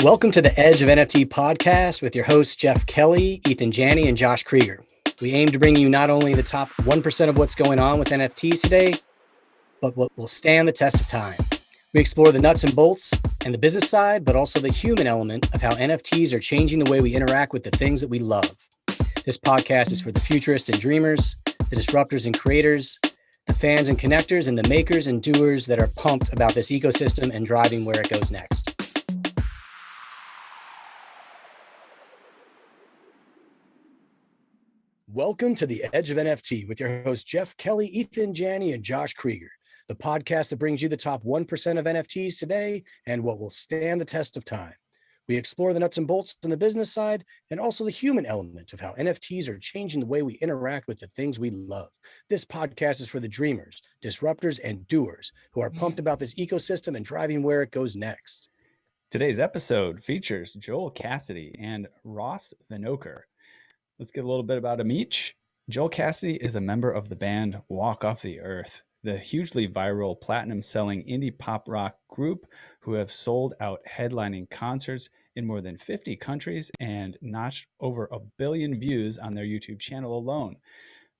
Welcome to the Edge of NFT podcast with your hosts, Jeff Kelley, Eathan Janney, and Josh Kriger. We aim to bring you not only the top 1% of what's going on with NFTs today, but what will stand the test of time. We explore the nuts and bolts and the business side, but also the human element of how NFTs are changing the way we interact with the things that we love. This podcast is for the futurists and dreamers, the disruptors and creators, the fans and connectors, and the makers and doers that are pumped about this ecosystem and driving where it goes next. Welcome to the Edge of NFT with your hosts, Jeff Kelley, Eathan Janney, and Josh Kriger, the podcast that brings you the top 1% of NFTs today and what will stand the test of time. We explore the nuts and bolts on the business side and also the human element of how NFTs are changing the way we interact with the things we love. This podcast is for the dreamers, disruptors, and doers who are pumped about this ecosystem and driving where it goes next. Today's episode features Joel Cassady and Ross Venokur. Let's get a little bit about him each. Joel Cassady is a member of the band Walk Off the Earth, the hugely viral platinum-selling indie pop rock group who have sold out headlining concerts in more than 50 countries and notched over 1 billion views on their YouTube channel alone.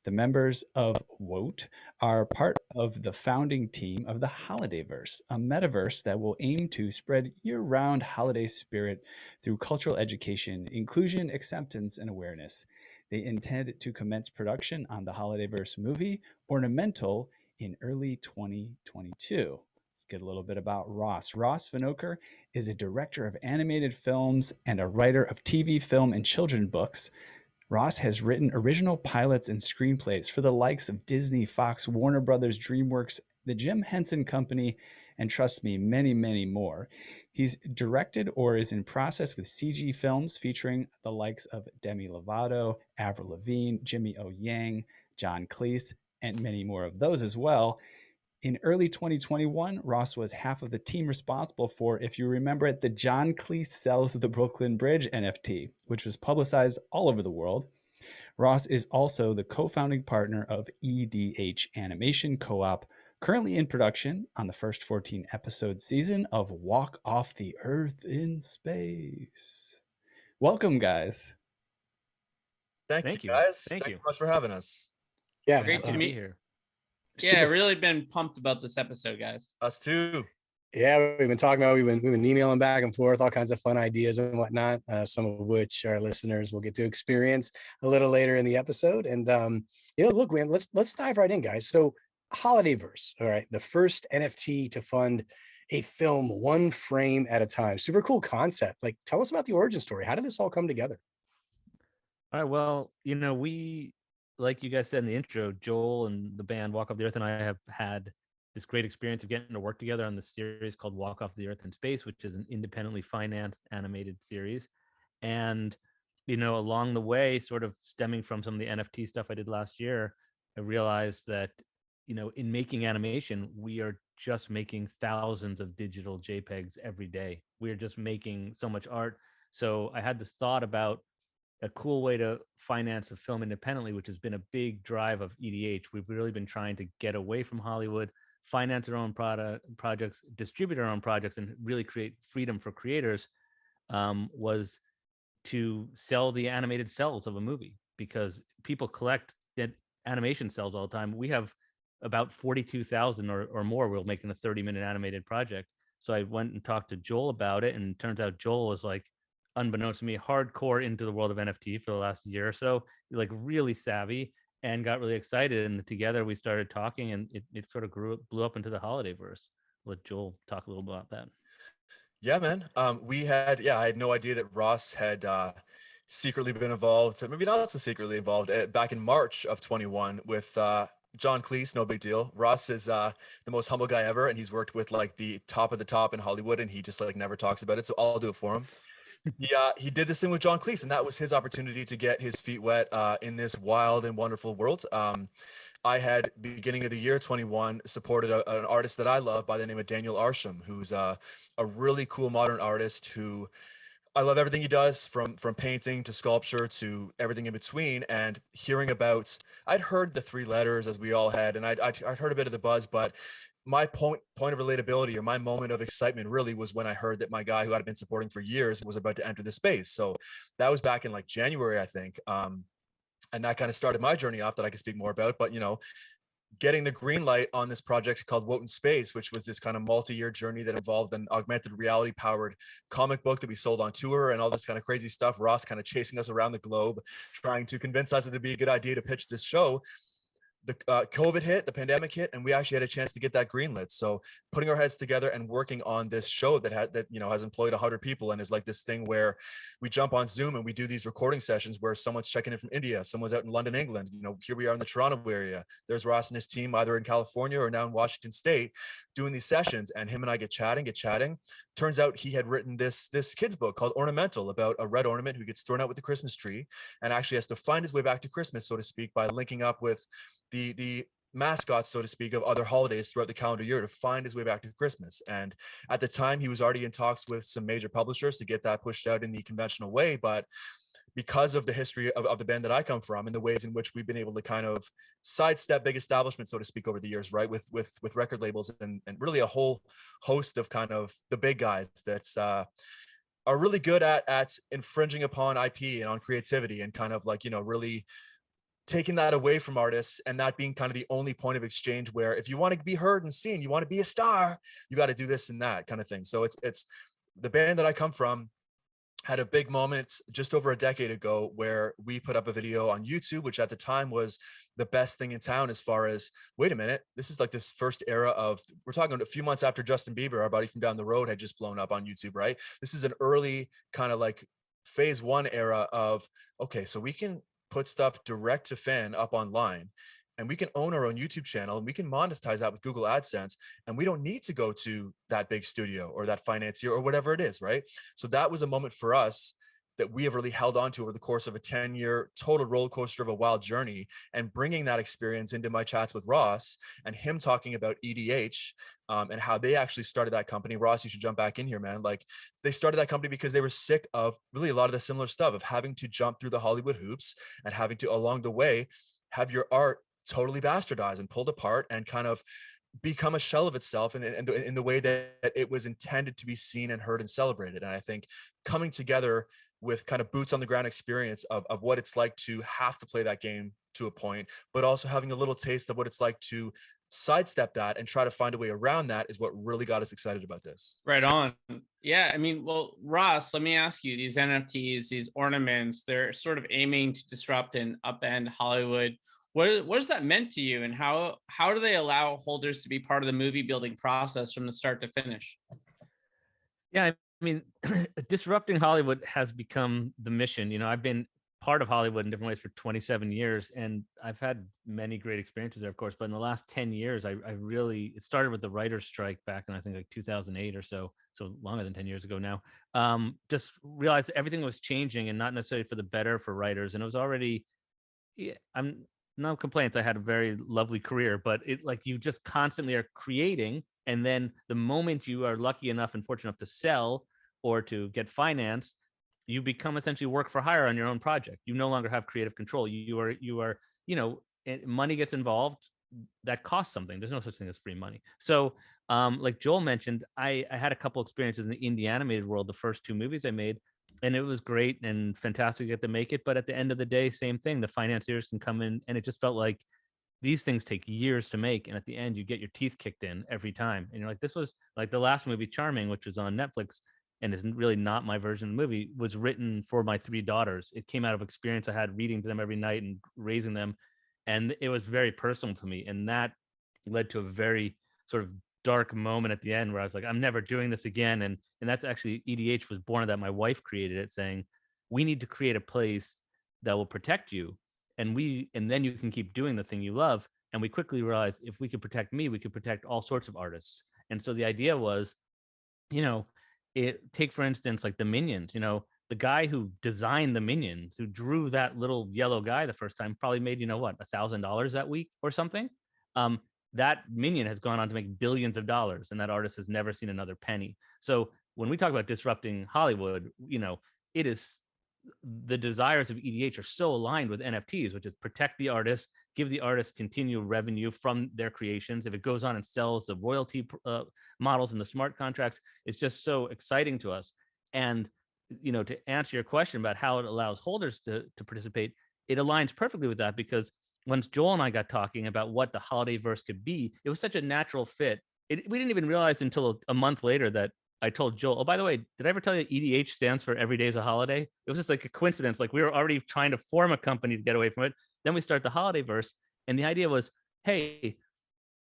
The members of WOTE are part of the founding team of the HolidaVerse, a metaverse that will aim to spread year-round holiday spirit through cultural education, inclusion, acceptance, and awareness. They intend to commence production on the HolidaVerse movie, Ornamental, in early 2022. Let's get a little bit about Ross. Ross Venokur is a director of animated films and a writer of TV, film, and children's books. Ross has written original pilots and screenplays for the likes of Disney, Fox, Warner Brothers, DreamWorks, the Jim Henson Company, and trust me, many, many more. He's directed or is in process with CG films featuring the likes of Demi Lovato, Avril Lavigne, Jimmy O. Yang, John Cleese, and many more of those as well. In early 2021, Ross was half of the team responsible for, if you remember it, the John Cleese Sells the Brooklyn Bridge NFT, which was publicized all over the world. Ross is also the co-founding partner of EDH Animation Co-op, currently in production on the first 14-episode season of Walk Off the Earth in Space. Welcome, guys. Thank you, guys. Thank you so much for having us. Yeah, Great to be here. Super Yeah, really been pumped about this episode, guys. Us too. Yeah, we've been talking about, we've been emailing back and forth, all kinds of fun ideas and whatnot, some of which our listeners will get to experience a little later in the episode. And look, man, let's dive right in, guys. So HolidaVerse, all right, the first NFT to fund a film one frame at a time. Super cool concept. Like, tell us about the origin story. How did this all come together? All right, well, we, like you guys said in the intro, Joel and the band Walk Off the Earth and I have had this great experience of getting to work together on this series called Walk Off the Earth in Space, which is an independently financed animated series. And, along the way, sort of stemming from some of the NFT stuff I did last year, I realized that, in making animation, we are just making thousands of digital JPEGs every day. We're just making so much art. So I had this thought about a cool way to finance a film independently, which has been a big drive of EDH. We've really been trying to get away from Hollywood, finance our own projects, distribute our own projects, and really create freedom for creators, was to sell the animated cells of a movie, because people collect animation cells all the time. We have about 42,000 or more. We're making a 30-minute animated project. So I went and talked to Joel about it, and it turns out Joel was like, unbeknownst to me, hardcore into the world of NFT for the last year or so, like really savvy, and got really excited. And together we started talking, and it sort of blew up into the HolidayVerse. Let Joel talk a little about that. Yeah, man. I had no idea that Ross had secretly been involved, maybe not so secretly involved, back in March of 21 with John Cleese. No big deal. Ross is the most humble guy ever, and he's worked with like the top of the top in Hollywood, and he just like never talks about it. So I'll do it for him. He did this thing with John Cleese, and that was his opportunity to get his feet wet in this wild and wonderful world. I had, beginning of the year 21, supported an artist that I love by the name of Daniel Arsham, who's a really cool modern artist who I love everything he does, from painting to sculpture to everything in between. And hearing about, I'd heard the three letters, as we all had, and I'd heard a bit of the buzz, but my point of relatability, or my moment of excitement, really was when I heard that my guy who I'd been supporting for years was about to enter the space. So that was back in like January, I think. And that kind of started my journey off that I could speak more about. But, you know, getting the green light on this project called Wotan Space, which was this kind of multi-year journey that involved an augmented reality powered comic book that we sold on tour and all this kind of crazy stuff. Ross kind of chasing us around the globe, trying to convince us that it'd be a good idea to pitch this show. The COVID hit, the pandemic hit, and we actually had a chance to get that greenlit. So putting our heads together and working on this show that has employed 100 people and is like this thing where we jump on Zoom and we do these recording sessions where someone's checking in from India, someone's out in London, England. You know, here we are in the Toronto area. There's Ross and his team either in California or now in Washington State doing these sessions, and him and I get chatting. Turns out he had written this kids book called Ornamental, about a red ornament who gets thrown out with the Christmas tree and actually has to find his way back to Christmas, so to speak, by linking up with the mascots, so to speak, of other holidays throughout the calendar year to find his way back to Christmas. And at the time, he was already in talks with some major publishers to get that pushed out in the conventional way. But because of the history of the band that I come from and the ways in which we've been able to kind of sidestep big establishments, so to speak, over the years, right, with record labels and really a whole host of kind of the big guys that's are really good at infringing upon IP and on creativity and kind of like, you know, really taking that away from artists, and that being kind of the only point of exchange where if you want to be heard and seen, you want to be a star, you got to do this and that kind of thing. So it's the band that I come from had a big moment just over a decade ago where we put up a video on YouTube, which at the time was the best thing in town as far as, wait a minute, this is like this first era of, we're talking a few months after Justin Bieber, our buddy from down the road, had just blown up on YouTube, right? This is an early kind of like phase one era of, okay, so we can put stuff direct to fan up online, and we can own our own YouTube channel, and we can monetize that with Google AdSense, and we don't need to go to that big studio or that financier or whatever it is, right? So that was a moment for us that we have really held on to over the course of a 10-year total roller coaster of a wild journey, and bringing that experience into my chats with Ross and him talking about EDH and how they actually started that company. Ross, you should jump back in here, man. Like, they started that company because they were sick of really a lot of the similar stuff of having to jump through the Hollywood hoops and having to, along the way, have your art totally bastardized and pulled apart and kind of become a shell of itself in the way that it was intended to be seen and heard and celebrated. And I think coming together with kind of boots on the ground experience of what it's like to have to play that game to a point, but also having a little taste of what it's like to sidestep that and try to find a way around that is what really got us excited about this. Right on. Yeah, I mean, well, Ross, let me ask you, these NFTs, these ornaments, they're sort of aiming to disrupt and upend Hollywood. What has that meant to you, and how do they allow holders to be part of the movie building process from the start to finish? Yeah, I mean, disrupting Hollywood has become the mission. You know, I've been part of Hollywood in different ways for 27 years, and I've had many great experiences there, of course. But in the last 10 years, I really, it started with the writer's strike back in, I think, like 2008 or so longer than 10 years ago now. Just realized everything was changing, and not necessarily for the better for writers. And it was already, yeah, I'm no complaints. I had a very lovely career, but it, like, you just constantly are creating. And then the moment you are lucky enough and fortunate enough to sell or to get financed, you become essentially work for hire on your own project. You no longer have creative control. You are, you know, money gets involved. That costs something. There's no such thing as free money. So, like Joel mentioned, I had a couple experiences in the indie animated world. The first two movies I made, and it was great and fantastic to get to make it. But at the end of the day, same thing. The financiers can come in, and it just felt like these things take years to make, and at the end you get your teeth kicked in every time, and you're like, this was like the last movie, Charming, which was on Netflix and is really not my version of the movie, was written for my three daughters. It came out of experience I had reading to them every night and raising them, and it was very personal to me, and that led to a very sort of dark moment at the end where I was like, I'm never doing this again. And that's actually, EDH was born of that. My wife created it, saying, we need to create a place that will protect you, and then you can keep doing the thing you love. And we quickly realized, if we could protect me, we could protect all sorts of artists. And so the idea was, you know, take for instance, like the Minions, you know, the guy who designed the Minions, who drew that little yellow guy the first time, probably made, you know what, $1,000 that week or something. That Minion has gone on to make billions of dollars, and that artist has never seen another penny. So when we talk about disrupting Hollywood, you know, it is, the desires of EDH are so aligned with NFTs, which is protect the artist give the artists continual revenue from their creations. If it goes on and sells the royalty models and the smart contracts, it's just so exciting to us. And to answer your question about how it allows holders to participate, it aligns perfectly with that, because once Joel and I got talking about what the HolidayVerse could be, it was such a natural fit. We didn't even realize until a month later that I told Joel, oh, by the way, did I ever tell you EDH stands for Every Day's a Holiday? It was just like a coincidence. Like we were already trying to form a company to get away from it. Then we start the HolidayVerse. And the idea was, hey,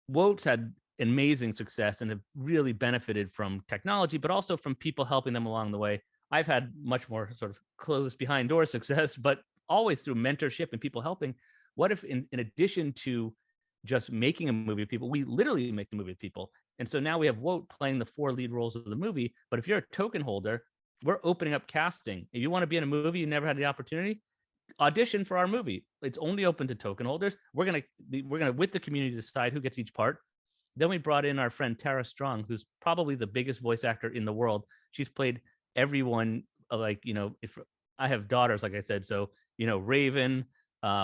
WOT's had amazing success and have really benefited from technology, but also from people helping them along the way. I've had much more sort of closed behind door success, but always through mentorship and people helping. What if in addition to just making a movie with people, we literally make the movie with people? And so now we have WOT playing the 4 lead roles of the movie. But if you're a token holder, we're opening up casting. If you want to be in a movie, you never had the opportunity, audition for our movie. It's only open to token holders. We're gonna with the community decide who gets each part. Then we brought in our friend Tara Strong, who's probably the biggest voice actor in the world. She's played everyone. If I have daughters, like I said, so Raven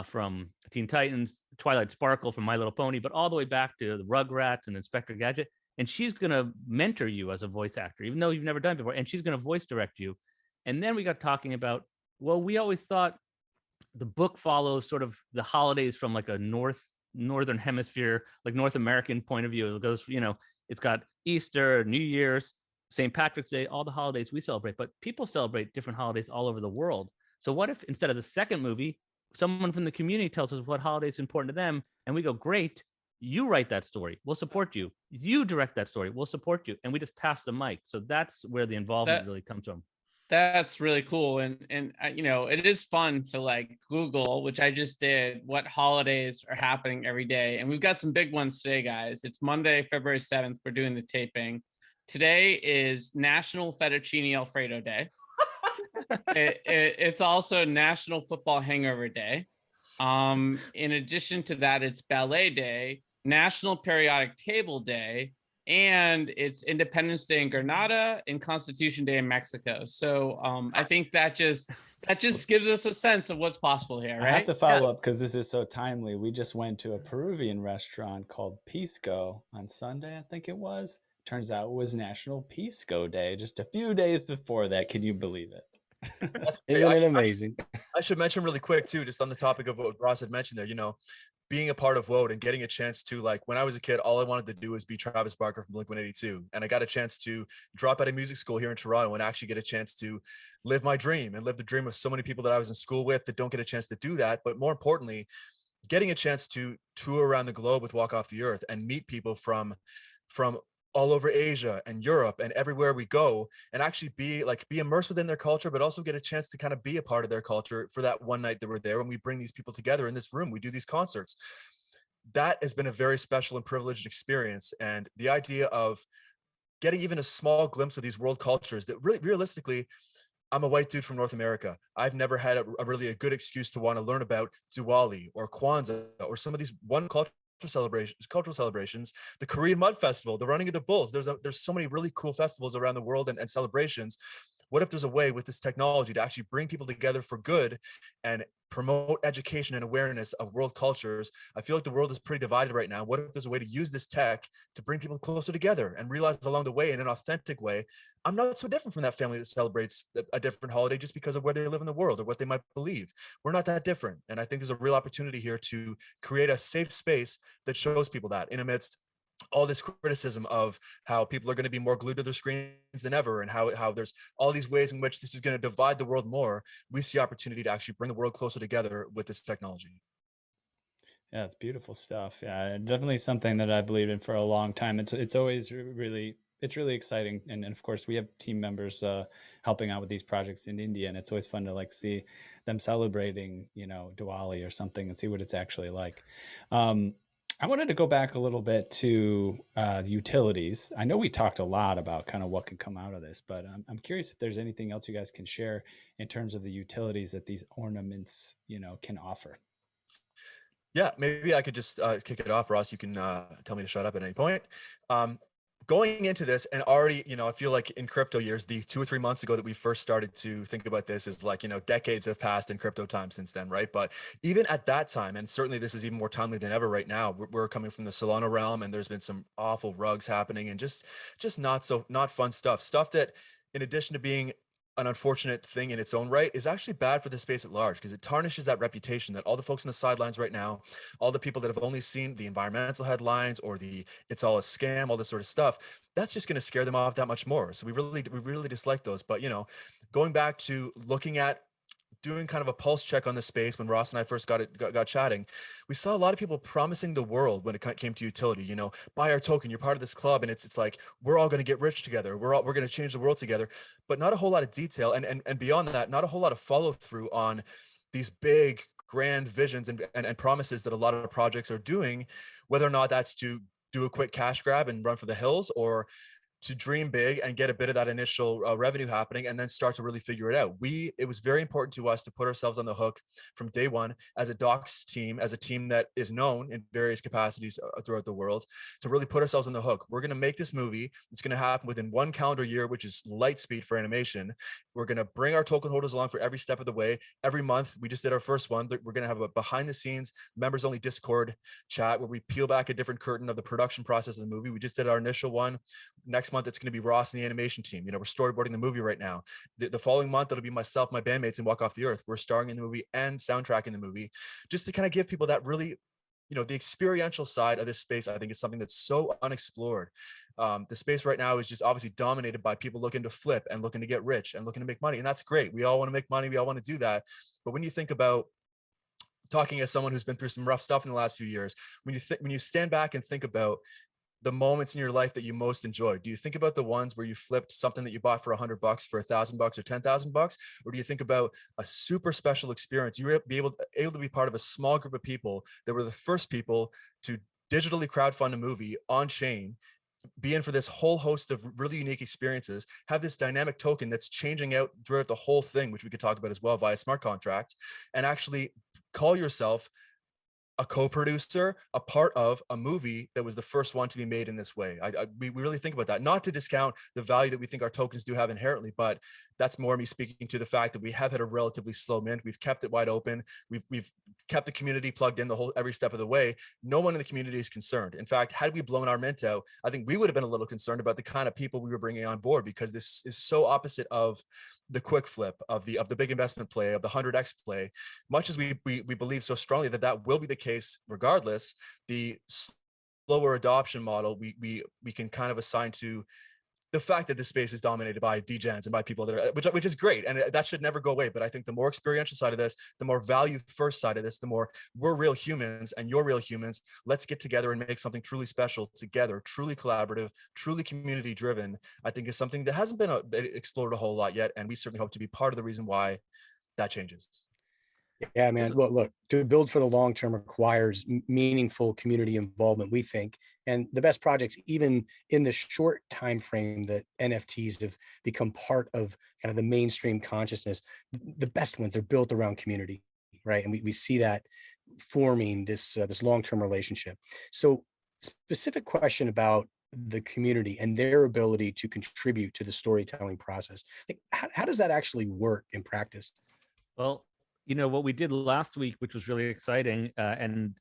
from Teen Titans, Twilight Sparkle from My Little Pony, but all the way back to the Rugrats and Inspector Gadget. And she's gonna mentor you as a voice actor, even though you've never done it before. And she's gonna voice direct you. And then we got talking about, well, we always thought the book follows sort of the holidays from like a northern hemisphere, like North American point of view. It goes, it's got Easter, New Year's, St. Patrick's Day, all the holidays we celebrate, but people celebrate different holidays all over the world. So what if instead of the second movie, someone from the community tells us what holiday is important to them, and we go, great, you write that story, we'll support you. You direct that story, we'll support you. And we just pass the mic. So that's where the involvement really comes from. That's really cool. And it is fun to like Google, which I just did, what holidays are happening every day. And we've got some big ones today, guys. It's Monday, February 7th. We're doing the taping. Today is National Fettuccine Alfredo Day. It's also National Football Hangover Day. In addition to that, it's Ballet Day, National Periodic Table Day, and it's Independence Day in Grenada and Constitution Day in Mexico. So I think that just gives us a sense of what's possible here, right? I have to follow up because this is so timely. We just went to a Peruvian restaurant called Pisco on Sunday, I think it was. Turns out it was National Pisco Day just a few days before that. Can you believe it? Isn't it amazing? I should mention really quick too, just on the topic of what Ross had mentioned there, being a part of WOT and getting a chance to, like, when I was a kid, all I wanted to do was be Travis Barker from Blink-182. And I got a chance to drop out of music school here in Toronto and actually get a chance to live my dream and live the dream of so many people that I was in school with that don't get a chance to do that. But more importantly, getting a chance to tour around the globe with Walk Off the Earth and meet people from all over Asia and Europe and everywhere we go, and actually be immersed within their culture, but also get a chance to kind of be a part of their culture for that one night that we're there. When we bring these people together in this room, we do these concerts. That has been a very special and privileged experience. And the idea of getting even a small glimpse of these world cultures that really realistically, I'm a white dude from North America. I've never had a really good excuse to want to learn about Diwali or Kwanzaa or some of these one cultural celebrations, the Korean Mud Festival, the Running of the Bulls. There's so many really cool festivals around the world and celebrations. What if there's a way with this technology to actually bring people together for good and promote education and awareness of world cultures? I feel like the world is pretty divided right now. What if there's a way to use this tech to bring people closer together and realize along the way, in an authentic way, I'm not so different from that family that celebrates a different holiday just because of where they live in the world or what they might believe. We're not that different. And I think there's a real opportunity here to create a safe space that shows people that, in amidst all this criticism of how people are going to be more glued to their screens than ever, and how there's all these ways in which this is going to divide the world more. We see opportunity to actually bring the world closer together with this technology. Yeah, it's beautiful stuff. Yeah, definitely something that I believed in for a long time. It's always really exciting, and of course we have team members helping out with these projects in India, and it's always fun to like see them celebrating, Diwali or something, and see what it's actually like. I wanted to go back a little bit to the utilities. I know we talked a lot about kind of what can come out of this, but I'm curious if there's anything else you guys can share in terms of the utilities that these ornaments, can offer. Yeah, maybe I could just kick it off, Ross. You can tell me to shut up at any point. going into this, and already, I feel like in crypto years, the 2 or 3 months ago that we first started to think about this is like, decades have passed in crypto time since then, right? But even at that time, and certainly this is even more timely than ever right now, we're coming from the Solana realm, and there's been some awful rugs happening, and just not fun stuff that, in addition to being an unfortunate thing in its own right, is actually bad for the space at large, because it tarnishes that reputation that all the folks on the sidelines right now, all the people that have only seen the environmental headlines or the it's all a scam, all this sort of stuff, that's just going to scare them off that much more. So we really dislike those. But going back to looking at doing kind of a pulse check on the space when Ross and I first got chatting, we saw a lot of people promising the world when it came to utility. Buy our token, you're part of this club, and it's like we're all going to get rich together. We're going to change the world together, but not a whole lot of detail, and beyond that, not a whole lot of follow through on these big grand visions and promises that a lot of projects are doing, whether or not that's to do a quick cash grab and run for the hills, or to dream big and get a bit of that initial revenue happening, and then start to really figure it out. It was very important to us to put ourselves on the hook from day one as a docs team, as a team that is known in various capacities throughout the world, to really put ourselves on the hook. We're going to make this movie. It's going to happen within 1 calendar year, which is light speed for animation. We're going to bring our token holders along for every step of the way. Every month, we just did our first one. We're going to have a behind the scenes members only Discord chat where we peel back a different curtain of the production process of the movie. We just did our initial one. Next month, it's going to be Ross and the animation team. We're storyboarding the movie right now. The following month, it'll be myself, my bandmates, and Walk Off the Earth. We're starring in the movie and soundtracking the movie, just to kind of give people that really, the experiential side of this space. I think is something that's so unexplored. The space right now is just obviously dominated by people looking to flip and looking to get rich and looking to make money, and that's great. We all want to make money. We all want to do that. But when you think about, talking as someone who's been through some rough stuff in the last few years, when you stand back and think about the moments in your life that you most enjoy, do you think about the ones where you flipped something that you bought for $100 for $1,000 or $10,000, or do you think about a super special experience? You were able to be part of a small group of people that were the first people to digitally crowdfund a movie on chain, be in for this whole host of really unique experiences, have this dynamic token that's changing out throughout the whole thing, which we could talk about as well via smart contract, and actually call yourself a co-producer, a part of a movie that was the first one to be made in this way. We really think about that, not to discount the value that we think our tokens do have inherently, but that's more me speaking to the fact that we have had a relatively slow mint. We've kept it wide open. We've kept the community plugged in every step of the way. No one in the community is concerned. In fact, had we blown our mint out, I think we would have been a little concerned about the kind of people we were bringing on board, because this is so opposite of the quick flip, of the big investment play, of the 100x play. Much as we believe so strongly that will be the case regardless, the slower adoption model we can kind of assign to the fact that this space is dominated by degens and by people that are, which is great, and that should never go away. But I think the more experiential side of this, the more value first side of this, the more we're real humans and you're real humans. Let's get together and make something truly special together, truly collaborative, truly community driven. I think is something that hasn't been explored a whole lot yet, and we certainly hope to be part of the reason why that changes. Yeah, man. Well, look, to build for the long term requires meaningful community involvement, we think. And the best projects, even in the short time frame that NFTs have become part of kind of the mainstream consciousness, the best ones are built around community, right? And we see that forming this long term relationship. So, specific question about the community and their ability to contribute to the storytelling process. Like, how does that actually work in practice? Well, what we did last week, which was really exciting, and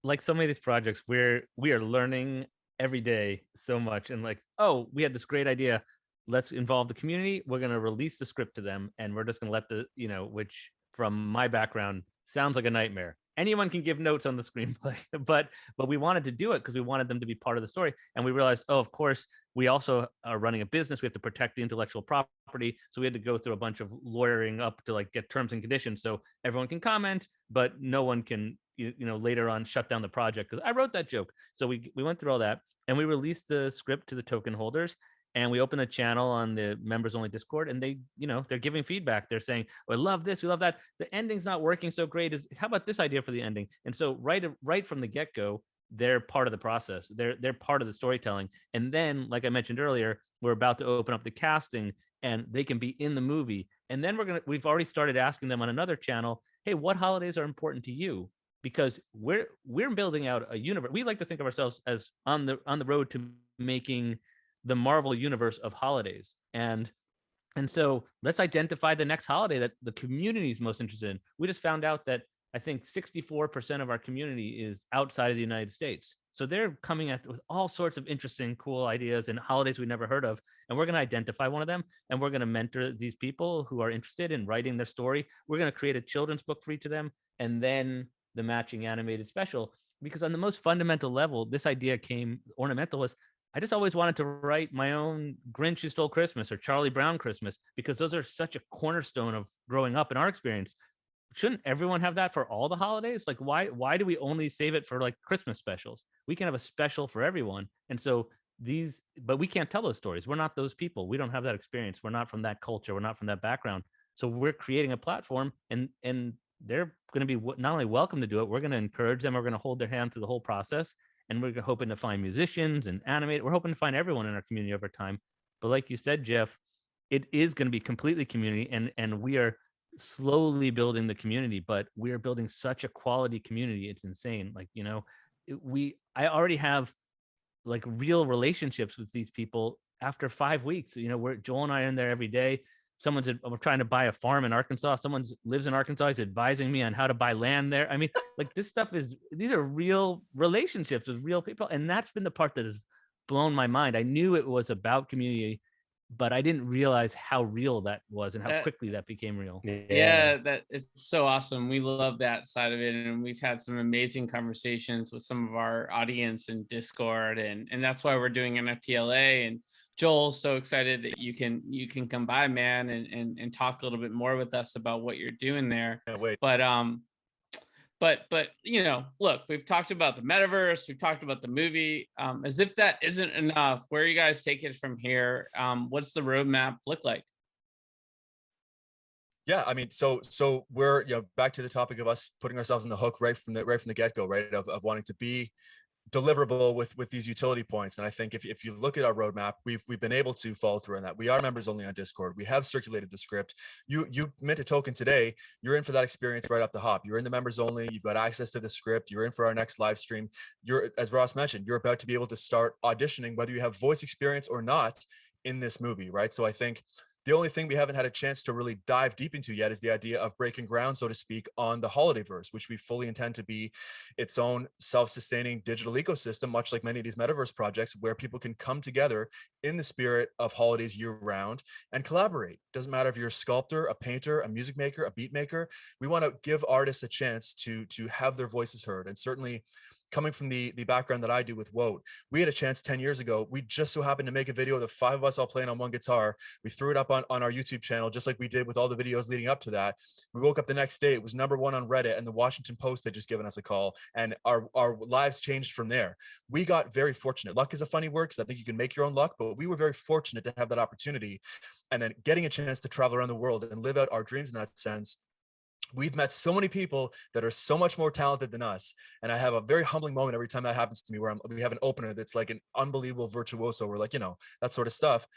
like so many of these projects, we are learning every day so much, and like, oh, we had this great idea, let's involve the community. We're going to release the script to them, and we're just going to let which from my background sounds like a nightmare. Anyone can give notes on the screenplay, but we wanted to do it because we wanted them to be part of the story, and we realized, oh, of course, we also are running a business. We have to protect the intellectual property. So we had to go through a bunch of lawyering up to like get terms and conditions so everyone can comment, but no one can, later on shut down the project because I wrote that joke. So we went through all that, and we released the script to the token holders, and we opened a channel on the members only Discord, and they, they're giving feedback. They're saying, oh, I love this, we love that. The ending's not working so great. How about this idea for the ending? And so right from the get-go, they're part of the process. They're part of the storytelling. And then, like I mentioned earlier, we're about to open up the casting, and they can be in the movie. And then we've already started asking them on another channel, hey, what holidays are important to you? because we're building out a universe. We like to think of ourselves as on the road to making the Marvel universe of holidays. And so let's identify the next holiday that the community is most interested in. We just found out that I think 64% of our community is outside of the United States. So they're coming at with all sorts of interesting, cool ideas and holidays we never heard of. And we're going to identify one of them, and we're going to mentor these people who are interested in writing their story. We're going to create a children's book for each of them, and then the matching animated special. Because on the most fundamental level, this idea came, ornamental was, I just always wanted to write my own Grinch Who Stole Christmas or Charlie Brown Christmas, because those are such a cornerstone of growing up in our experience. Shouldn't everyone have that for all the holidays? Like, why do we only save it for like Christmas specials? We can have a special for everyone. And so but we can't tell those stories. We're not those people. We don't have that experience. We're not from that culture. We're not from that background. So we're creating a platform, and they're going to be not only welcome to do it, we're going to encourage them. We're going to hold their hand through the whole process. And we're hoping to find musicians and animators. We're hoping to find everyone in our community over time. But like you said, Jeff, it is going to be completely community, and we are slowly building the community, but we are building such a quality community. It's insane. Like, I already have like real relationships with these people after 5 weeks. Where Joel and I are in there every day. I'm trying to buy a farm in Arkansas. Someone lives in Arkansas. He's advising me on how to buy land there. I mean, like these are real relationships with real people. And that's been the part that has blown my mind. I knew it was about community, but I didn't realize how real that was and how quickly that became real. Yeah, that it's so awesome. We love that side of it. And we've had some amazing conversations with some of our audience in Discord. And that's why we're doing NFTLA. And Joel's so excited that you can come by, man, and talk a little bit more with us about what you're doing there. Can't wait. But look, we've talked about the metaverse, we've talked about the movie. As if that isn't enough, where you guys take it from here? What's the roadmap look like? Yeah, I mean, so we're back to the topic of us putting ourselves in the hook right from the get-go, right? Of wanting to be deliverable with these utility points. And I think if you look at our roadmap, we've been able to follow through on that. We are members only on Discord. We have circulated the script. You mint a token today, you're in for that experience right off the hop. You're in the members only, you've got access to the script, you're in for our next live stream. You're, as Ross mentioned, you're about to be able to start auditioning, whether you have voice experience or not, in this movie, right? So I think the only thing we haven't had a chance to really dive deep into yet is the idea of breaking ground, so to speak, on the HolidaVerse, which we fully intend to be its own self-sustaining digital ecosystem, much like many of these metaverse projects, where people can come together in the spirit of holidays year-round and collaborate. Doesn't matter if you're a sculptor, a painter, a music maker, a beat maker. We want to give artists a chance to have their voices heard. And certainly, coming from the background that I do with Woat, we had a chance 10 years ago. We just so happened to make a video, the 5 of us all playing on one guitar. We threw it up on our YouTube channel, just like we did with all the videos leading up to that. We woke up the next day, it was #1 on Reddit, and the Washington Post had just given us a call, and our lives changed from there. We got very fortunate. Luck is a funny word, because I think you can make your own luck, but we were very fortunate to have that opportunity. And then getting a chance to travel around the world and live out our dreams in that sense. We've met so many people that are so much more talented than us. And I have a very humbling moment every time that happens to me, where we have an opener that's like an unbelievable virtuoso. We're like, that sort of stuff.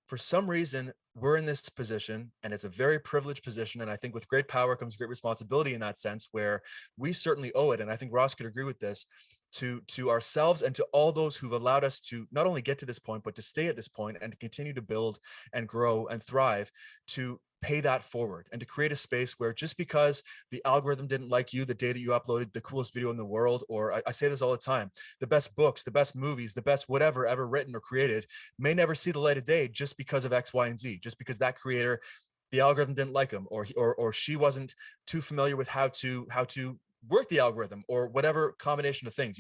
For some reason, we're in this position, and it's a very privileged position. And I think with great power comes great responsibility in that sense, where we certainly owe it. And I think Ross could agree with this, to ourselves and to all those who've allowed us to not only get to this point, but to stay at this point and to continue to build and grow and thrive, to pay that forward and to create a space where, just because the algorithm didn't like you the day that you uploaded the coolest video in the world, or I say this all the time, the best books, the best movies, the best whatever ever written or created may never see the light of day just because of X, Y, and Z, just because that creator, the algorithm didn't like him, or she wasn't too familiar with how to work the algorithm, or whatever combination of things.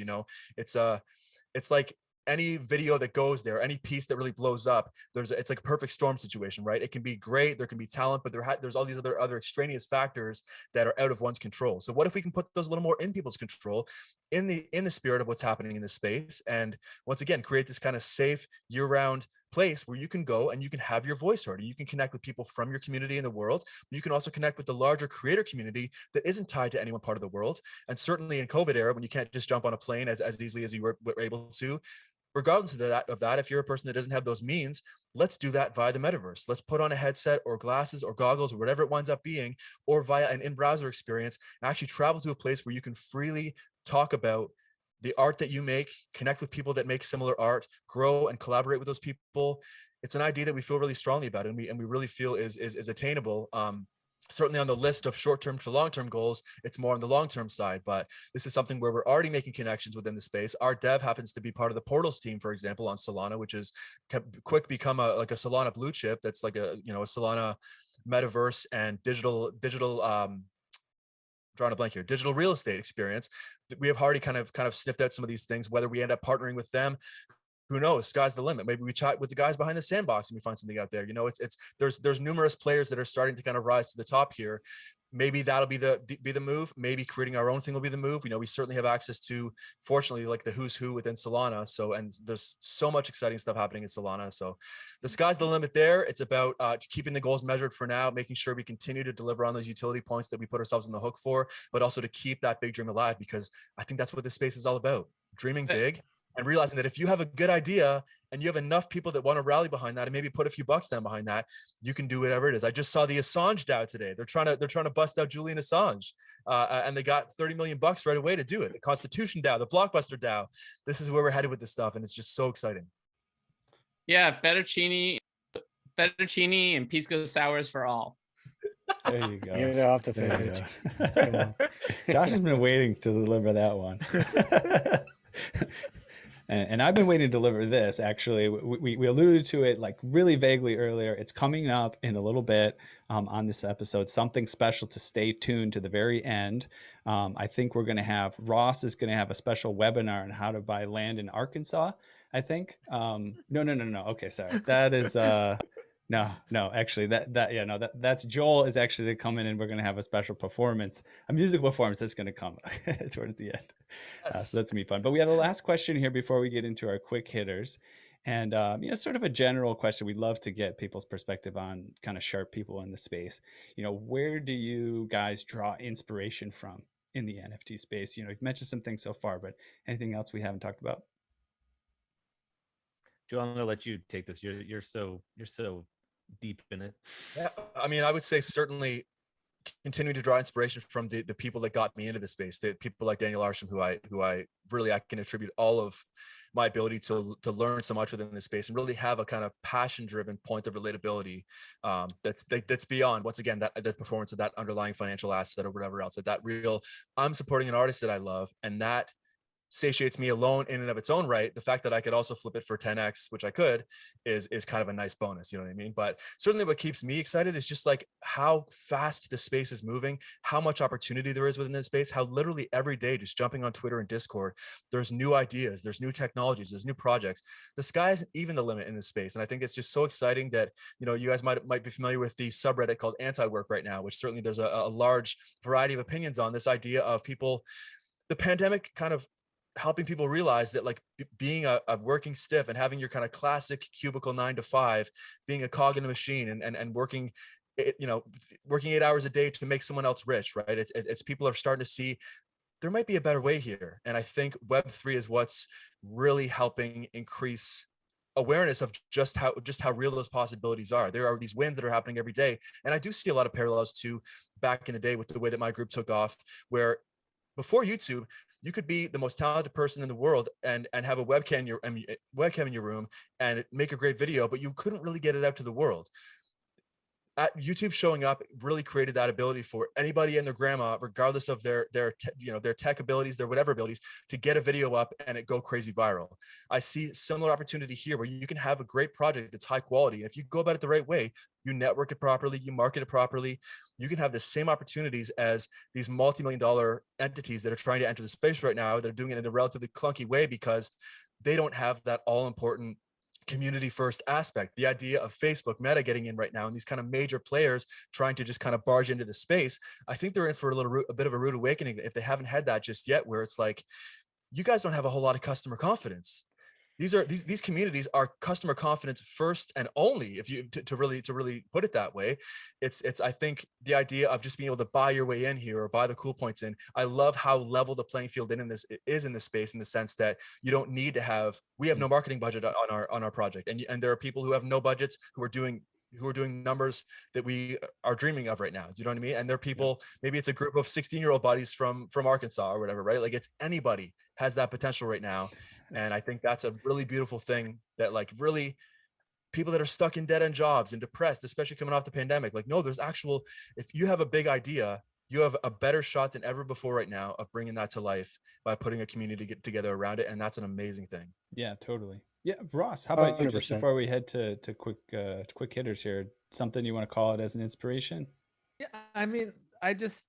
It's like any video that goes there, any piece that really blows up, it's like a perfect storm situation, right? It can be great, there can be talent, but there's all these other extraneous factors that are out of one's control. So what if we can put those a little more in people's control, in the spirit of what's happening in this space, and once again create this kind of safe year-round place where you can go and you can have your voice heard, and you can connect with people from your community in the world. But you can also connect with the larger creator community that isn't tied to any one part of the world. And certainly in COVID era, when you can't just jump on a plane as easily as you were able to, regardless of that, if you're a person that doesn't have those means, let's do that via the metaverse. Let's put on a headset or glasses or goggles or whatever it winds up being, or via an in-browser experience, and actually travel to a place where you can freely talk about the art that you make, connect with people that make similar art, grow and collaborate with those people. It's an idea that we feel really strongly about, and we really feel is attainable. Certainly on the list of short-term to long-term goals, it's more on the long-term side, but this is something where we're already making connections within the space. Our dev happens to be part of the Portals team, for example, on Solana, which is quick become a Solana blue chip. That's like a Solana metaverse and digital drawing a blank here, digital real estate experience. We have already kind of sniffed out some of these things. Whether we end up partnering with them, who knows? Sky's the limit. Maybe we chat with the guys behind the sandbox and we find something out there. There's numerous players that are starting to kind of rise to the top here. Maybe that'll be the move. Maybe creating our own thing will be the move. We certainly have access to, fortunately, like the who's who within Solana. So, and there's so much exciting stuff happening in Solana. So the sky's the limit there. It's about keeping the goals measured for now, making sure we continue to deliver on those utility points that we put ourselves on the hook for, but also to keep that big dream alive, because I think that's what this space is all about. Dreaming big and realizing that if you have a good idea and you have enough people that want to rally behind that and maybe put a few bucks down behind that, you can do whatever it is. I just saw the Assange DAO today. They're trying to bust out Julian Assange, and they got 30 million bucks right away to do it. The Constitution DAO, the Blockbuster DAO. This is where we're headed with this stuff, and it's just so exciting. Yeah, fettuccine and pisco sours for all. There you go. Get it off the There finish. you go. Josh has been waiting to deliver that one. And I've been waiting to deliver this. Actually, we alluded to it like really vaguely earlier. It's coming up in a little bit on this episode. Something special to stay tuned to the very end. I think we're going to have Ross is going to have a special webinar on how to buy land in Arkansas. I think. No. Okay, sorry. That is no. Actually, that's Joel is actually to come in, and we're going to have a special performance, a musical performance that's going to come towards the end. Yes. So that's gonna be fun. But we have the last question here before we get into our quick hitters, and sort of a general question. We'd love to get people's perspective on kind of sharp people in the space. Where do you guys draw inspiration from in the NFT space? You've mentioned some things so far, but anything else we haven't talked about? Joe, I'm gonna let you take this. You're so deep in it. Yeah, I mean, I would say certainly continue to draw inspiration from the people that got me into the space, the people like Daniel Arsham, who I can attribute all of my ability to learn so much within this space and really have a kind of passion-driven point of relatability that's beyond, once again, that the performance of that underlying financial asset or whatever else. That real, I'm supporting an artist that I love, and that satiates me alone in and of its own right. The fact that I could also flip it for 10x, which I could, is kind of a nice bonus. You know what I mean? But certainly what keeps me excited is just like how fast the space is moving, how much opportunity there is within this space, how literally every day, just jumping on Twitter and Discord, there's new ideas, there's new technologies, there's new projects. The sky isn't even the limit in this space. And I think it's just so exciting that, you guys might be familiar with the subreddit called Anti-Work right now, which certainly there's a large variety of opinions on this idea of people, the pandemic kind of helping people realize that like being a working stiff and having your kind of classic cubicle 9 to 5, being a cog in a machine and working, working 8 hours a day to make someone else rich, right? It's people are starting to see there might be a better way here. And I think Web3 is what's really helping increase awareness of just how real those possibilities are. There are these wins that are happening every day. And I do see a lot of parallels to back in the day with the way that my group took off, where before YouTube, you could be the most talented person in the world and have a webcam in your room and make a great video, but you couldn't really get it out to the world. YouTube showing up really created that ability for anybody and their grandma, regardless of their tech abilities, their whatever abilities, to get a video up and it go crazy viral. I see similar opportunity here where you can have a great project that's high quality. And if you go about it the right way, you network it properly, you market it properly, you can have the same opportunities as these multi-million-dollar entities that are trying to enter the space right now. They're doing it in a relatively clunky way because they don't have that all-important community first aspect. The idea of Facebook, Meta getting in right now, and these kind of major players trying to just kind of barge into the space, I think they're in for a bit of a rude awakening if they haven't had that just yet, where it's like, you guys don't have a whole lot of customer confidence. these communities are customer confidence first and only, if you to really put it that way. It's I think the idea of just being able to buy your way in here or buy the cool points in. I love how level the playing field in this is in this space, in the sense that you don't need to have, we have no marketing budget on our project, and there are people who have no budgets who are doing numbers that we are dreaming of right now. Do you know what I mean? And there are people, maybe it's a group of 16-year-old buddies from Arkansas or whatever, right? Like, it's anybody has that potential right now. And I think that's a really beautiful thing, that like really people that are stuck in dead end jobs and depressed, especially coming off the pandemic, like, no, there's actual, if you have a big idea, you have a better shot than ever before right now of bringing that to life by putting a community together around it. And that's an amazing thing. Yeah, totally. Yeah. Ross, how about you, just 100%. before we head to quick hitters here, something you want to call it as an inspiration? Yeah, I mean, I just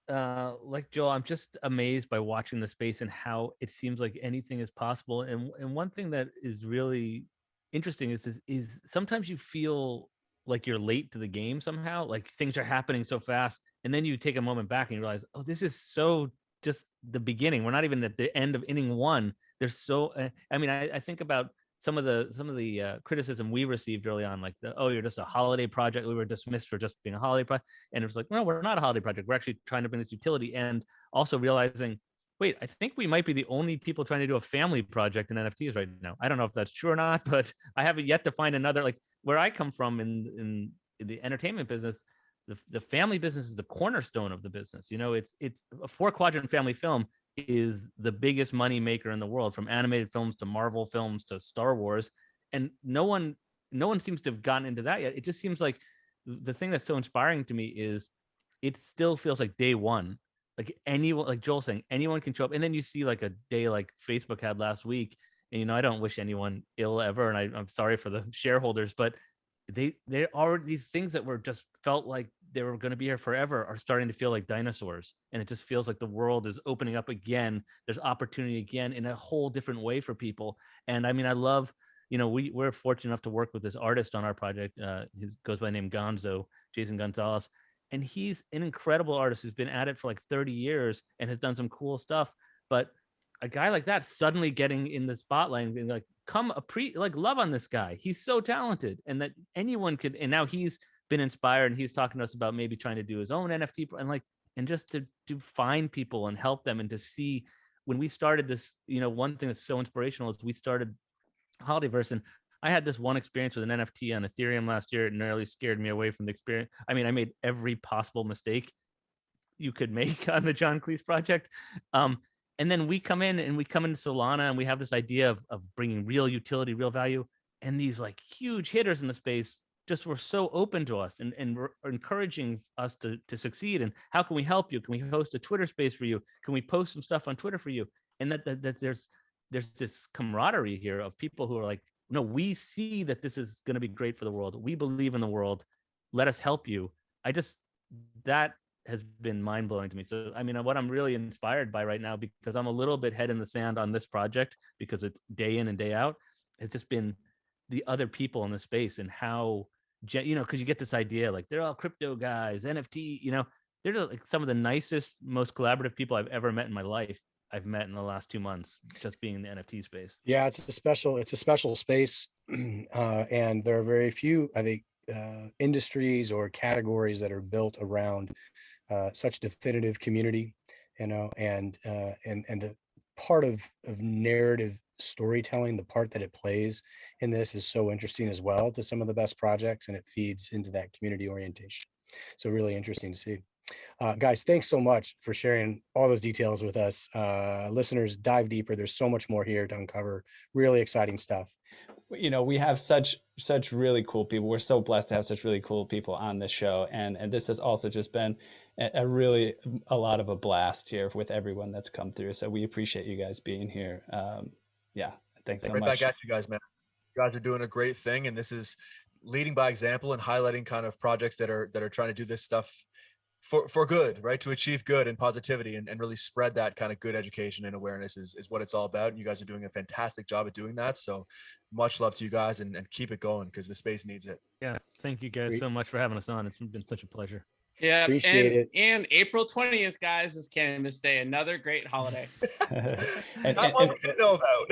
like Joel, I'm just amazed by watching the space and how it seems like anything is possible. And one thing that is really interesting is sometimes you feel like you're late to the game somehow, like things are happening so fast, and then you take a moment back and you realize, oh, this is so just the beginning. We're not even at the end of inning one. There's so I mean, I think about some of the criticism we received early on, like oh, you're just a holiday project. We were dismissed for just being a holiday project, and it was like, no, we're not a holiday project. We're actually trying to bring this utility, and also realizing, wait, I think we might be the only people trying to do a family project in NFTs right now. I don't know if that's true or not, but I haven't yet to find another, like where I come from in the entertainment business. The family business is the cornerstone of the business. You know, it's a 4-quadrant family film is the biggest money maker in the world, from animated films to Marvel films to Star Wars. And no one seems to have gotten into that yet. It just seems like the thing that's so inspiring to me is it still feels like day one. Like anyone, like Joel saying, anyone can show up. And then you see like a day like Facebook had last week. And, you know, I don't wish anyone ill ever. And I'm sorry for the shareholders, but they are these things that were just felt like they were going to be here forever are starting to feel like dinosaurs, and it just feels like the world is opening up again. There's opportunity again in a whole different way for people. And I mean, I love, you know, we're fortunate enough to work with this artist on our project. He goes by the name Gonzo, Jason Gonzalez, and he's an incredible artist who's been at it for like 30 years and has done some cool stuff. But a guy like that suddenly getting in the spotlight and being like, like love on this guy. He's so talented, and that anyone could. And now he's been inspired, and he's talking to us about maybe trying to do his own NFT, and like, and just to find people and help them, and to see when we started this, you know, one thing that's so inspirational is we started HolidaVerse, and I had this one experience with an NFT on Ethereum last year. It nearly scared me away from the experience. I mean, I made every possible mistake you could make on the John Cleese project. And then we come into Solana, and we have this idea of bringing real utility, real value. And these like huge hitters in the space just were so open to us and were encouraging us to succeed. And how can we help you? Can we host a Twitter space for you? Can we post some stuff on Twitter for you? And that there's this camaraderie here of people who are like, no, we see that this is going to be great for the world. We believe in the world. Let us help you. That has been mind-blowing to me. So I mean, what I'm really inspired by right now, because I'm a little bit head in the sand on this project because it's day in and day out, has just been the other people in the space, and how, you know, because you get this idea like they're all crypto guys, NFT, you know, they're like some of the nicest, most collaborative people I've ever met in my life. I've met in the last 2 months just being in the NFT space. Yeah, it's a special space, and there are very few, I think, industries or categories that are built around such definitive community, you know, and the part of narrative storytelling, the part that it plays in this is so interesting as well to some of the best projects, and it feeds into that community orientation. So really interesting to see. Guys, thanks so much for sharing all those details with us. Listeners, dive deeper. There's so much more here to uncover. Really exciting stuff. You know, we have such really cool people. We're so blessed to have such really cool people on this show, and this has also just been a lot of a blast here with everyone that's come through. So we appreciate you guys being here. Yeah, thanks so much. Right back at you guys, man. You guys are doing a great thing, and this is leading by example and highlighting kind of projects that are trying to do this stuff for good, right? To achieve good and positivity, and really spread that kind of good education and awareness is what it's all about. And you guys are doing a fantastic job at doing that. So much love to you guys, and keep it going, because the space needs it. Yeah. Thank you guys so much for having us on. It's been such a pleasure. Yeah, Appreciate it. And April 20th, guys, is Cannabis Day. Another great holiday. Not one we didn't know about.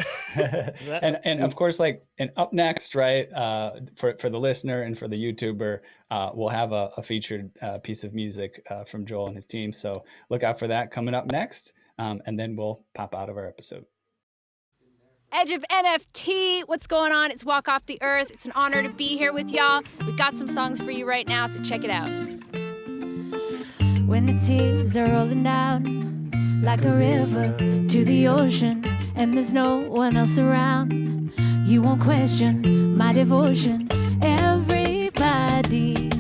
and of course, like, and up next, right, for the listener and for the YouTuber, we'll have a featured piece of music from Joel and his team. So look out for that coming up next, and then we'll pop out of our episode. Edge of NFT, what's going on? It's Walk Off the Earth. It's an honor to be here with y'all. We've got some songs for you right now, so check it out. When the tears are rolling down like a river to the ocean, and there's no one else around, you won't question my devotion. Everybody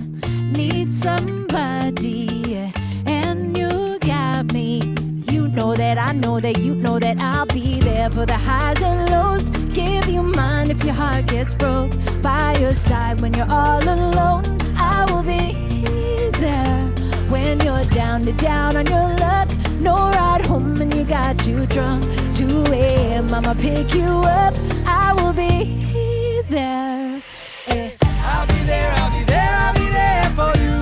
needs somebody, and you got me. You know that I know that you know that I'll be there for the highs and lows. Give you mine if your heart gets broke. By your side when you're all alone, I will be there. When you're down on your luck, no ride home and you got you drunk. 2 a.m. I'ma pick you up. I will be there. I'll be there, I'll be there, I'll be there for you.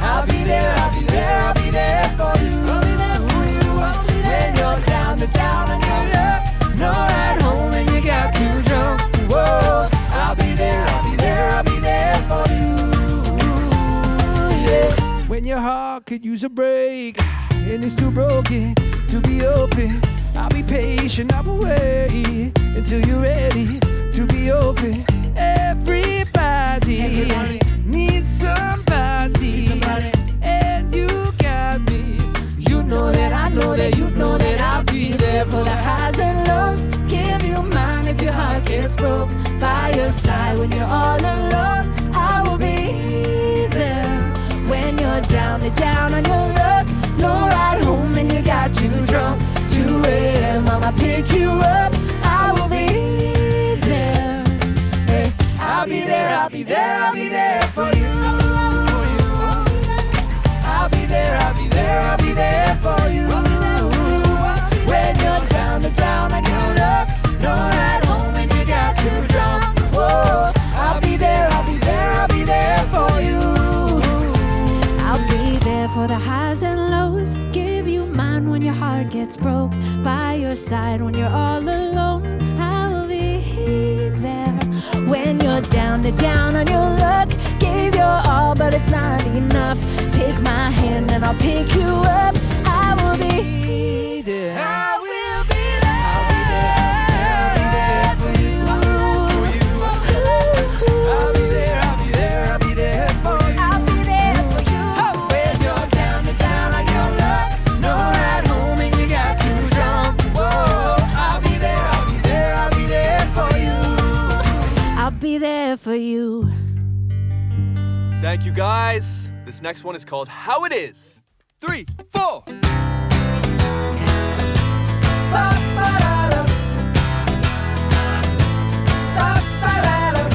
I'll be there, I'll be there, I'll be there for you. When you're down on your luck, no ride home and you got too drunk. Whoa, I'll be there, I'll be there, I'll be there for you. When your heart could use a break and it's too broken to be open, I'll be patient, I will wait until you're ready to be open. Everybody needs somebody, and you got me. You know that I know that you know that I'll be there for the highs and lows. Give you mine if your heart gets broke. By your side when you're all alone, I will be there. When you're down on your luck, no ride home and you got too drunk. 2 a.m. I'ma pick you up. I will be there. Hey, I'll be there, I'll be there, I'll be there for you. I'll be there, I'll be there, I'll be there for you. When you're down on your luck, no ride home and you got too drunk. Whoa, I'll be there, I'll be there, I'll be there for you. I'll be there for the highs and lows. Give you mine when your heart gets broke. By your side when you're all alone, I will be there. When you're down on your luck, give your all but it's not enough. Take my hand and I'll pick you up. I will be there. I will be there for you. I'll be there, I'll be there, I'll be there for you. I'll be there for you. When you're down on your luck, no ride home and you got too drunk. Whoa, I'll be there, I'll be there, I'll be there for you. I'll be there for you. Thank you, guys. This next one is called How It Is. 3, 4.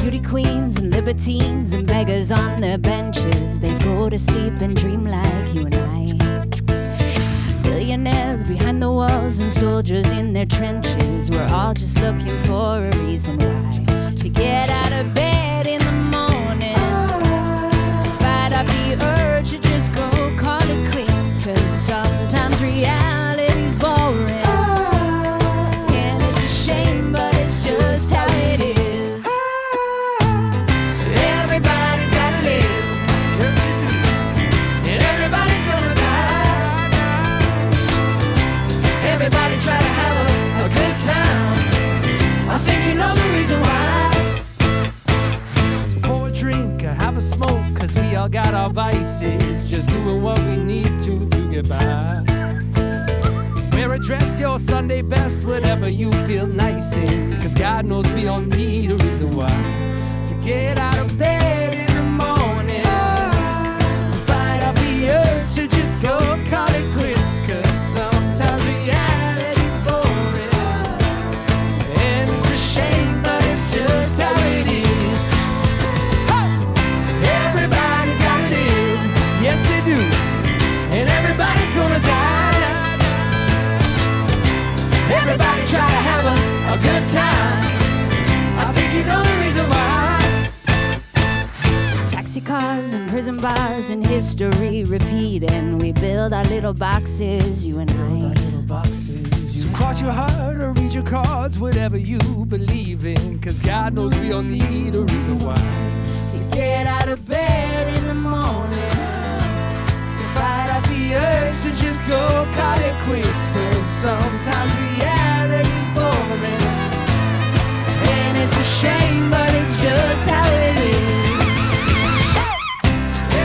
Beauty queens and libertines and beggars on their benches, they go to sleep and dream like you and I. Billionaires behind the walls and soldiers in their trenches, we're all just looking for a reason why to get out of bed in the morning, to fight off the urge to just go call it quits, 'cause sometimes reality's boring. And it's a shame, but it's just how it is. Everybody's gotta live, and everybody's gonna die. Everybody try to have a good time. I think you know the reason why. So pour a drink, have a smoke, 'cause we all got our vices. Just doing what we need to get by. Wear a dress, your Sunday best, whatever you feel nice in, 'cause God knows we all need a reason why to get out of bed in the morning, to fight off the urge to just go call it quits, 'cause sometimes reality's boring. And it's a shame, but it's just how it is. Everybody's gotta live, yes they do, and everybody's gonna die. Everybody try to have a good time. I think you know the reason why. stars in history repeating. We build our little boxes, you and I. So cross your heart or read your cards, whatever you believe in, 'cause God knows we all need a reason why. To get out of bed in the morning, To fight out the urge to just go call it quits, but sometimes reality's boring. and it's a shame, but it's just how it is.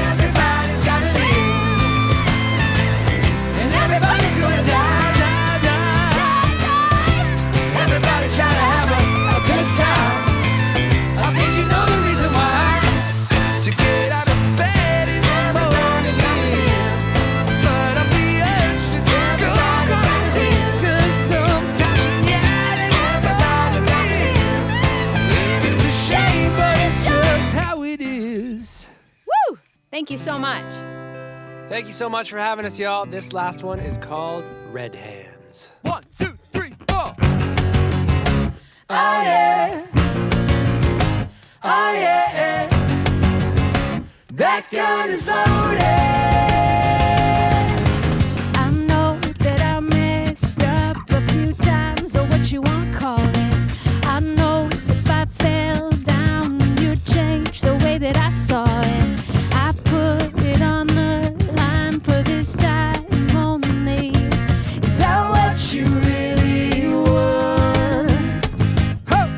Everybody's gotta live, and everybody's gonna die, die, die. Everybody trying to have a good time. I think you know the reason why. To get out of bed in the morning, fight up the urge to just go call it quits, 'cause sometimes reality's boring. And it's a shame, but it's just how it is. Woo! Thank you so much. Thank you so much for having us, y'all. This last one is called Red Hands. 1, 2, 3, 4. Oh yeah. Oh yeah. That gun is loaded. I know that I messed up a few times, or what you want to call it. I know if I fell down, you'd change the way that I saw it. I put it on the line for this time only. Is that what you really want? Ho,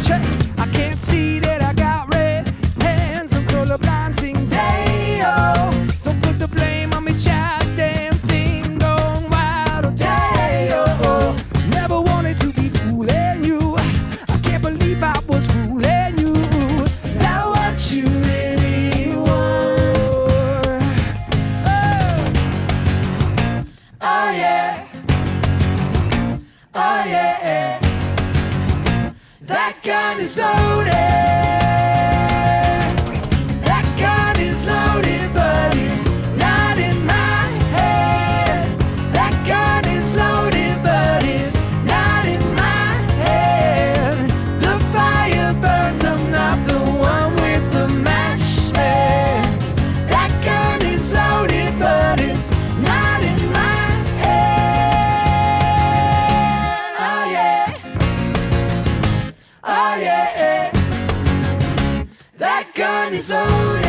check. I can't see that I got red hands. I'm colorblind, sing day, oh. Don't put the blame on me, child. Damn thing going wild, oh, day, oh. Never wanted to be fooling you. I can't believe I was fooling you. Is that what you really want? Oh yeah. Oh yeah. That gun is loaded. That gun is loaded, but it's not in my head. That gun is loaded, but it's not in my head. The fire burns, I'm not the one with the match. That gun is loaded, but it's not in my head. Oh yeah. Oh yeah. That gun is loaded.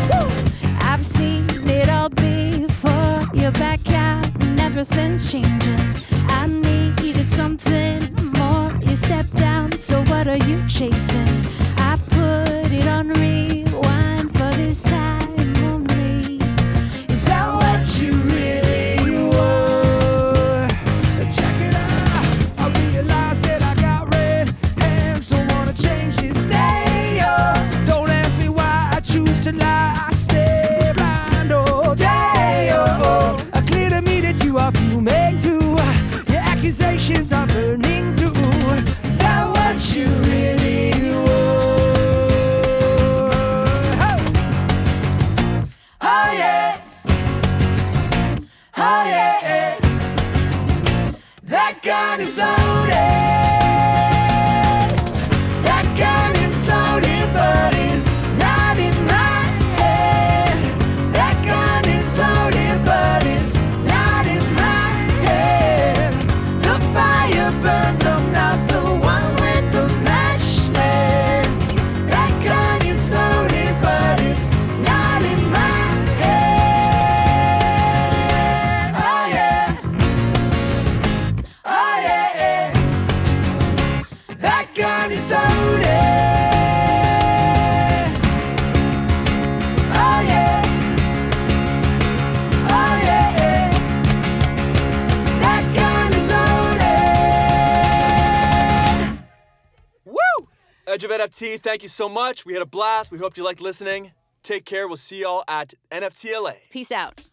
Woo! I've seen it all before. You're back out and everything's changing. I needed something more. You stepped down, so what are you chasing? I put it on rewind for this time only. Is that what you really want? Check it out. I realize that I got red hands. Don't wanna change this day. Oh. Don't ask me why I choose to lie. I stay blind all day. Oh. Clear to me that you are fuming too. Your accusations are burning through. Is that what you really want? Oh, oh yeah. Oh yeah. That gun is loaded. That gun is loaded, but it's not in my head. That gun is loaded, but it's not in my head. The fire burns, I'm not the one with the match. That gun is loaded, but it's not in my head. Oh yeah. Oh yeah. That gun is loaded. Oh yeah. Oh yeah. That gun is loaded. Woo! Edge of NFT, thank you so much. We had a blast. We hope you liked listening. Take care. We'll see y'all at NFT LA. Peace out.